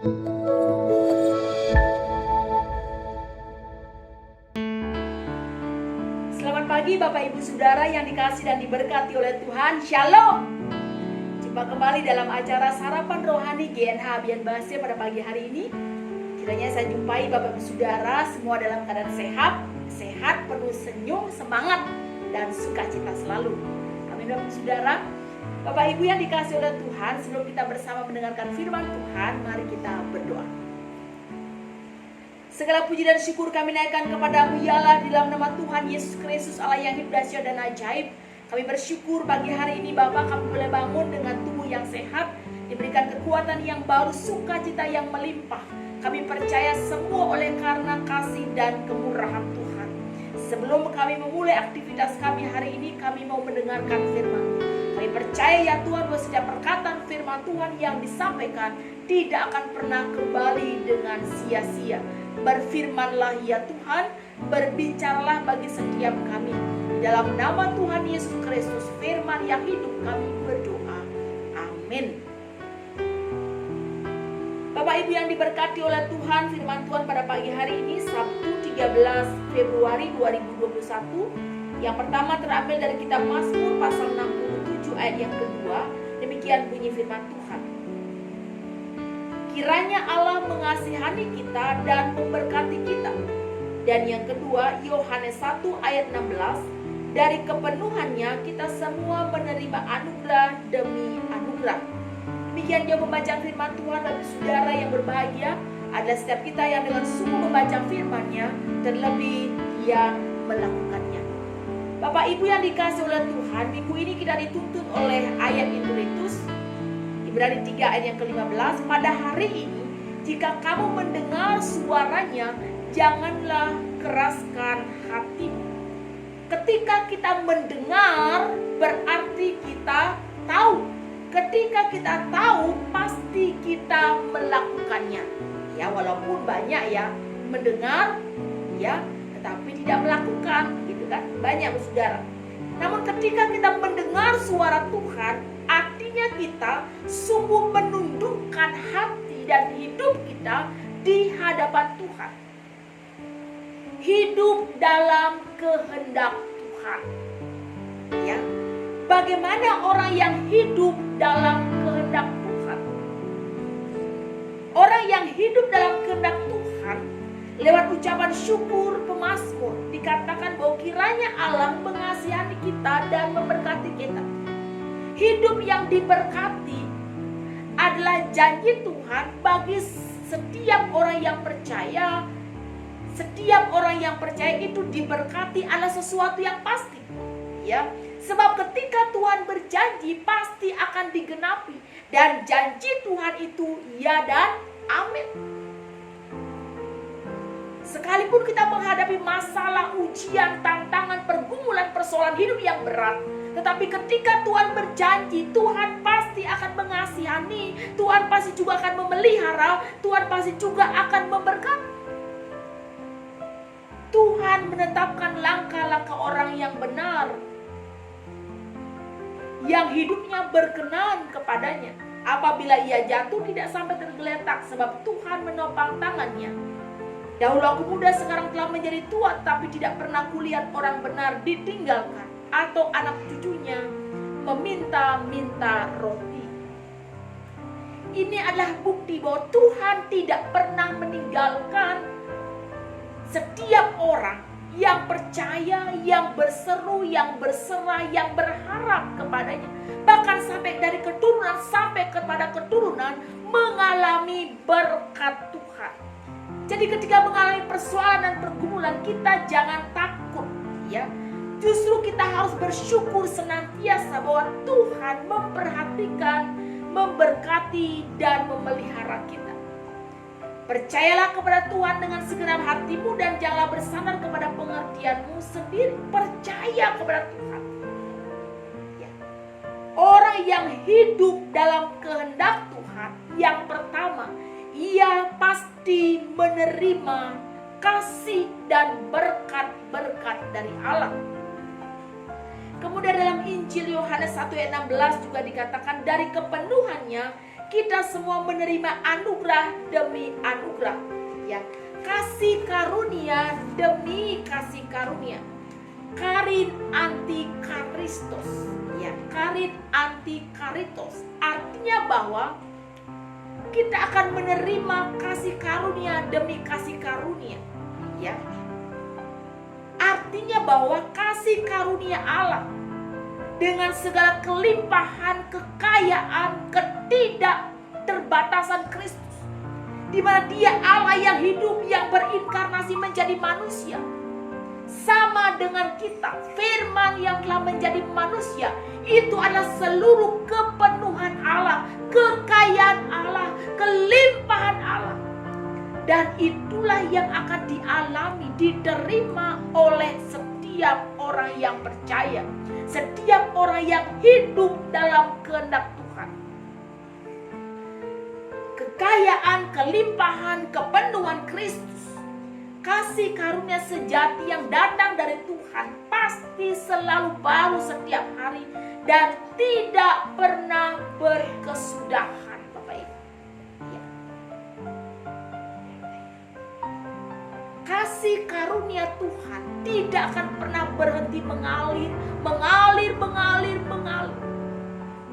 Selamat pagi Bapak Ibu Saudara yang dikasihi dan diberkati oleh Tuhan. Shalom. Jumpa kembali dalam acara Sarapan Rohani GNH Bian Bahasa pada pagi hari ini. Kiranya saya jumpai Bapak Ibu Saudara semua dalam keadaan sehat, penuh senyum, semangat, dan sukacita selalu. Amin Bapak Ibu Saudara. Bapak Ibu yang dikasihi oleh Tuhan, sebelum kita bersama mendengarkan firman Tuhan, mari kita berdoa. Segala puji dan syukur kami naikkan kepadamu ya Allah, di dalam nama Tuhan Yesus Kristus Allah yang hidup, dahsyat dan ajaib. Kami bersyukur pagi hari ini Bapa, kami boleh bangun dengan tubuh yang sehat, diberikan kekuatan yang baru, sukacita yang melimpah. Kami percaya semua oleh karena kasih dan kemurahan Tuhan. Sebelum kami memulai aktivitas kami hari ini, kami mau mendengarkan firman. Kami percaya ya Tuhan bahwa setiap perkataan firman Tuhan yang disampaikan tidak akan pernah kembali dengan sia-sia. Berfirmanlah ya Tuhan, berbicaralah bagi setiap kami. Di dalam nama Tuhan Yesus Kristus, firman yang hidup, kami berdoa. Amin. Bapak Ibu yang diberkati oleh Tuhan, firman Tuhan pada pagi hari ini Sabtu 13 Februari 2021. Yang pertama terambil dari kitab Mazmur pasal 67 ayat yang kedua. Demikian bunyi firman Tuhan. Kiranya Allah mengasihani kita dan memberkati kita. Dan yang kedua, Yohanes 1 ayat 16. Dari kepenuhannya kita semua menerima anugerah demi anugerah. Demikian dia membaca firman Tuhan. Bagi saudara yang berbahagia adalah setiap kita yang dengan sungguh membaca firman-Nya, terlebih yang melakukannya. Bapak Ibu yang dikasihi oleh Tuhan, minggu ini kita dituntun oleh ayat Injil Ibrani 3 ayat yang ke-15. Pada hari ini, jika kamu mendengar suaranya, janganlah keraskan hatimu. Ketika kita mendengar, berarti kita tahu. Ketika kita tahu, pasti kita melakukannya. Ya, walaupun banyak ya mendengar, ya, tetapi tidak melakukan, gitu kan? Banyak saudara. Namun ketika kita mendengar suara Tuhan, artinya kita sungguh menundukkan hati dan hidup kita di hadapan Tuhan. Hidup dalam kehendak Tuhan. Ya. Bagaimana orang yang hidup dalam kehendak Tuhan? Orang yang hidup dalam kehendak Tuhan, lewat ucapan syukur pemazmur, dikatakan bahwa kiranya Allah mengasihani kita dan memberkati kita. Hidup yang diberkati adalah janji Tuhan bagi setiap orang yang percaya. Setiap orang yang percaya itu diberkati adalah sesuatu yang pasti. Ya, sebab ketika Tuhan berjanji pasti akan digenapi, dan janji Tuhan itu ya dan amin. Sekalipun kita menghadapi masalah, ujian, tantangan, pergumulan, persoalan hidup yang berat, tetapi ketika Tuhan berjanji, Tuhan pasti akan mengasihani, Tuhan pasti juga akan memelihara, Tuhan pasti juga akan memberkati. Tuhan menetapkan langkah-langkah orang yang benar, yang hidupnya berkenan kepadanya. Apabila ia jatuh tidak sampai tergeletak, sebab Tuhan menopang tangannya. Dahulu aku muda, sekarang telah menjadi tua, tapi tidak pernah kulihat orang benar ditinggalkan, atau anak cucunya meminta-minta roti. Ini adalah bukti bahwa Tuhan tidak pernah meninggalkan setiap orang yang percaya, yang berseru, yang berserah, yang berharap kepadanya. Bahkan sampai dari keturunan sampai kepada keturunan mengalami berkat Tuhan. Jadi ketika mengalami persoalan dan pergumulan, kita jangan takut, ya. Justru kita harus bersyukur senantiasa bahwa Tuhan memperhatikan, memberkati, dan memelihara kita. Percayalah kepada Tuhan dengan segenap hatimu dan janganlah bersandar kepada pengertianmu sendiri. Percaya kepada Tuhan. Ya. Orang yang hidup dalam kehendak Tuhan, yang pertama, ia pasti menerima kasih dan berkat-berkat dari Allah. Kemudian dalam Injil Yohanes 1 ayat 16 juga dikatakan dari kepenuhannya kita semua menerima anugerah demi anugerah. Ya, kasih karunia demi kasih karunia. Karin anti karistos. Ya, karin anti karitos. Artinya bahwa kita akan menerima kasih karunia demi kasih karunia. Ya. Artinya bahwa kasih karunia Allah dengan segala kelimpahan, kekayaan, ketidakterbatasan Kristus, di mana Dia Allah yang hidup, yang berinkarnasi menjadi manusia, sama dengan kita. Firman yang telah menjadi manusia itu adalah seluruh kepenuhan Allah, kekayaan Allah, kelimpahan Allah. Dan itulah yang akan dialami, diterima oleh setiap orang yang percaya, setiap orang yang hidup dalam kehendak Tuhan. Kekayaan, kelimpahan, kepenuhan Kristus, kasih karunia sejati yang datang dari Tuhan pasti selalu baru setiap hari dan tidak pernah berkesudahan, Bapak Ibu. Ya. Kasih karunia Tuhan tidak akan pernah berhenti mengalir, mengalir, mengalir, mengalir.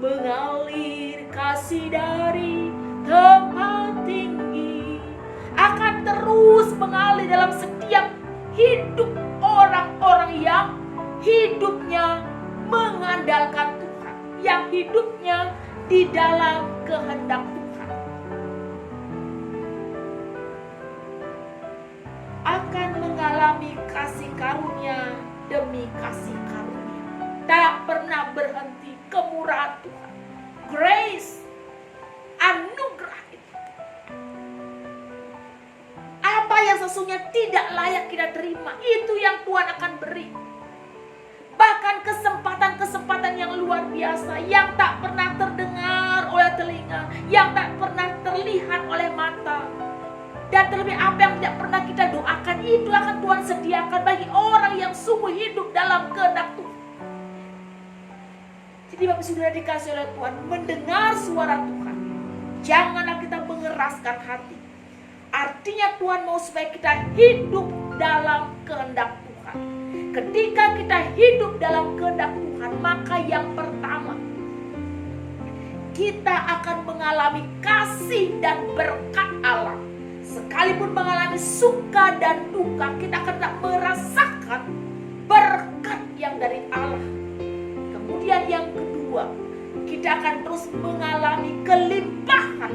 Mengalir kasih dari tempat tinggi akan terus mengalir dalam setiap hidup orang-orang yang hidupnya mengandalkan Tuhan, yang hidupnya di dalam kehendak Tuhan. Akan mengalami kasih karunia demi kasih karunia. Tak pernah berhenti kemurahan Tuhan. Grace, anugerah itu. Apa yang sesungguhnya tidak layak kita terima, itu yang Tuhan akan beri. Bahkan kesempatan-kesempatan yang luar biasa, yang tak pernah terdengar oleh telinga, yang tak pernah terlihat oleh mata. Dan terlebih apa yang tidak pernah kita doakan, itu akan Tuhan sediakan bagi orang yang sungguh hidup dalam kehendak Tuhan. Jadi Bapak Saudara dikasih oleh Tuhan, mendengar suara Tuhan, janganlah kita mengeraskan hati. Artinya Tuhan mau supaya kita hidup dalam kehendak Tuhan. Ketika kita hidup dalam kehendak Tuhan, maka yang pertama, kita akan mengalami kasih dan berkat Allah. Sekalipun mengalami suka dan duka, kita akan tak merasakan berkat yang dari Allah. Kemudian yang kedua, kita akan terus mengalami kelimpahan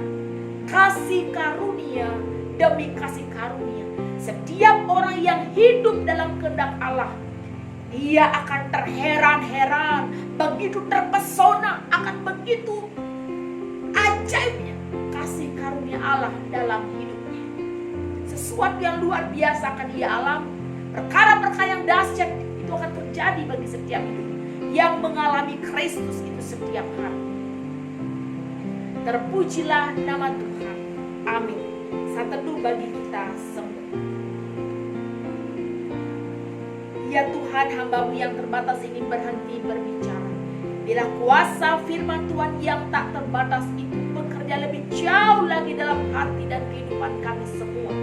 kasih karunia demi kasih karunia. Setiap orang yang hidup dalam kehendak Allah, dia akan terheran-heran, begitu terpesona akan begitu ajaibnya kasih karunia Allah dalam hidupnya. Sesuatu yang luar biasa akan dia alami. Perkara-perkara yang dahsyat itu akan terjadi bagi setiap hidup yang mengalami Kristus itu setiap hari. Terpujilah nama Tuhan. Amin. Saat teduh bagi kita semua. Ya Tuhan, hamba-Mu yang terbatas ini berhenti berbicara. Bila kuasa firman Tuhan yang tak terbatas itu bekerja lebih jauh lagi dalam hati dan kehidupan kami semua.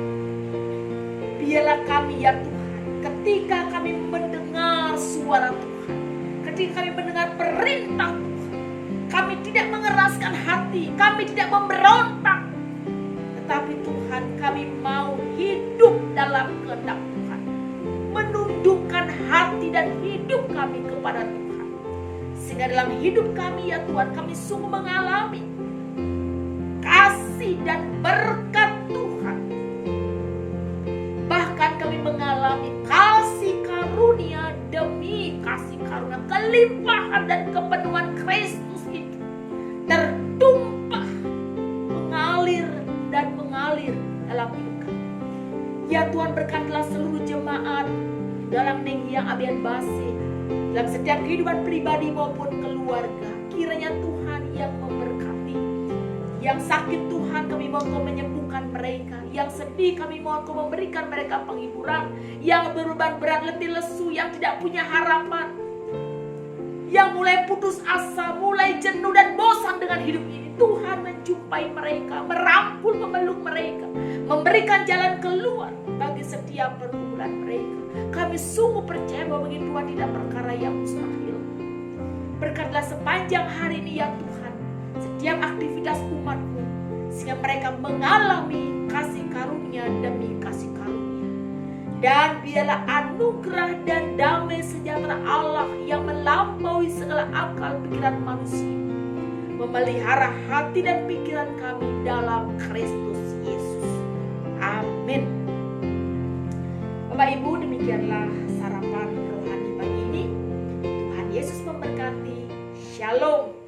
Biarlah kami ya Tuhan, ketika kami mendengar suara Tuhan, ketika kami mendengar perintah Tuhan, kami tidak mengeraskan hati, kami tidak memberontak. Tetapi Tuhan, kami mau hidup dalam kehendak Tuhan, menundukkan hati dan hidup kami kepada Tuhan. Sehingga dalam hidup kami ya Tuhan, kami sungguh mengalami kasih dan berkat Tuhan. Bahkan kami mengalami kasih karunia demi kasih karunia, kelimpahan dan kepenuhan Kristus itu tertumpah, mengalir dan mengalir dalam hidup kami. Ya Tuhan, berkatilah seluruh jemaat dalam Nengyang Abian Base, dalam setiap kehidupan pribadi maupun keluarga. Kiranya Tuhan yang memberkati. Yang sakit Tuhan, kami mohon Kau menyembuhkan mereka. Yang sedih, kami mohon Kau memberikan mereka penghiburan. Yang berbeban berat, letih lesu, yang tidak punya harapan, yang mulai putus asa, mulai jenuh dan bosan dengan hidup ini, Tuhan menjumpai mereka, merangkul, memeluk mereka, memberikan jalan keluar bagi setiap pergumulan mereka. Kami sungguh percaya bahwa bagi Tuhan tidak perkara yang mustahil. Berkatlah sepanjang hari ini ya Tuhan, setiap aktivitas umat-Mu, sehingga mereka mengalami kasih karunia demi kasih karunia. Dan biarlah anugerah dan damai sejahtera Allah yang melampaui segala akal pikiran manusia memelihara hati dan pikiran kami dalam Kristus Yesus. Amin. Bapak Ibu, demikianlah sarapan rohani pagi ini. Tuhan Yesus memberkati. Shalom.